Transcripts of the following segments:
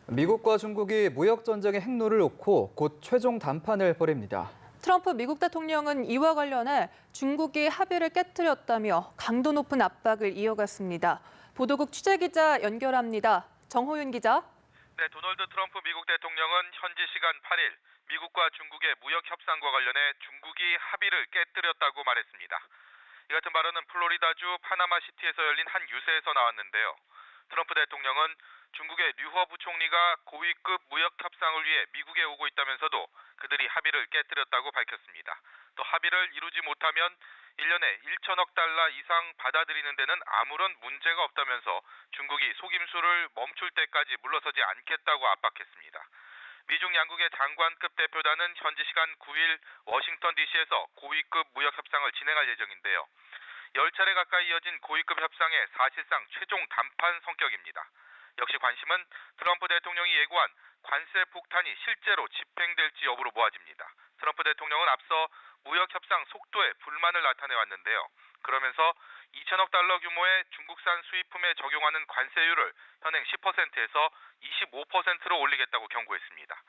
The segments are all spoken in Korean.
미국과 중국이 무역 전쟁의 행로를 놓고 곧 최종談判을 벌입니다. 트럼프 미국 대통령은 이와 관련해 중국이 합의를 깨뜨렸다며 강도 높은 압박을 이어갔습니다. 보도국 취재기자 연결합니다. 정호윤 기자. 네, 도널드 트럼프 미국 대통령은 현지 시간 8일 미국과 중국의 무역 협상과 관련해 중국이 합의를 깨뜨렸다고 말했습니다. 이 같은 발언은 플로리다주 파나마시티에서 열린 한 유세에서 나왔는데요. 트럼프 대통령은 중국의 류허 부총리가 고위급 무역 협상을 위해 미국에 오고 있다면서도 그들이 합의를 깨뜨렸다고 밝혔습니다. 또 합의를 이루지 못하면 1년에 1천억 달러 이상 받아들이는 데는 아무런 문제가 없다면서 중국이 속임수를 멈출 때까지 물러서지 않겠다고 압박했습니다. 미중 양국의 장관급 대표단은 현지 시간 9일 워싱턴 DC에서 고위급 무역 협상을 진행할 예정인데요. 10차례 가까이 이어진 고위급 협상의 사실상 최종談判 성격입니다. 역시 관심은 트럼프 대통령이 예고한 관세 폭탄이 실제로 집행될지 여부로 모아집니다. 트럼프 대통령은 앞서 무역 협상 속도에 불만을 나타내왔는데요. 그러면서 2천억 달러 규모의 중국산 수입품에 적용하는 관세율을 현행 10%에서 25%로 올리겠다고 경고했습니다.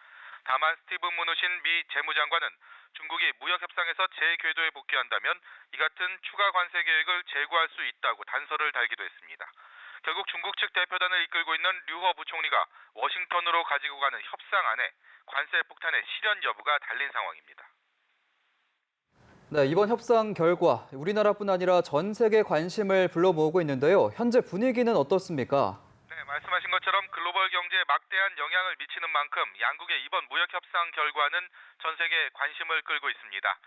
다만 스티븐 무누신 미 재무장관은 중국이 무역 협상에서 재궤도에 복귀한다면 이 같은 추가 관세 계획을 재고할 수 있다고 단서를 달기도 했습니다. 결국 중국 측 대표단을 이끌고 있는 류허 부총리가 워싱턴으로 가지고 가는 협상안에 관세 폭탄의 실현 여부가 달린 상황입니다. 네, 이번 협상 결과 우리나라뿐 아니라 전 세계 관심을 불러 모으고 있는데요. 현재 분위기는 어떻습니까? 네, 말씀하신 것처럼 글로벌 경제에 막대한 영향을 미치는 만큼 양국의 이번 무역 협상 결과는 전 세계에 관심을 끌고 있습니다.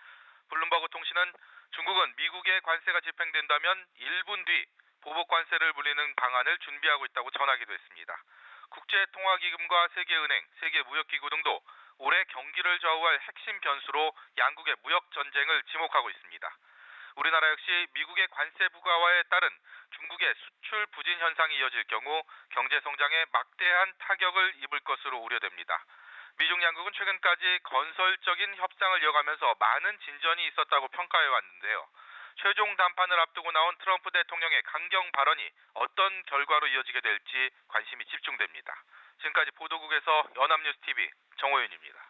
블룸버그 통신은 중국은 미국의 관세가 집행된다면 1분 뒤 보복 관세를 물리는 방안을 준비하고 있다고 전하기도 했습니다. 국제통화기금과 세계은행, 세계무역기구 등도 올해 경기를 좌우할 핵심 변수로 양국의 무역 전쟁을 지목하고 있습니다. 우리나라 역시 미국의 관세 부과와에 따른 중국의 수출 부진 현상이 이어질 경우 경제 성장에 막대한 타격을 입을 것으로 우려됩니다. 미중 양국은 최근까지 건설적인 협상을 이어가면서 많은 진전이 있었다고 평가해 왔는데요. 최종談判을 앞두고 나온 트럼프 대통령의 강경 발언이 어떤 결과로 이어지게 될지 관심이 집중됩니다. 지금까지 보도국에서 연합뉴스TV 정호윤입니다.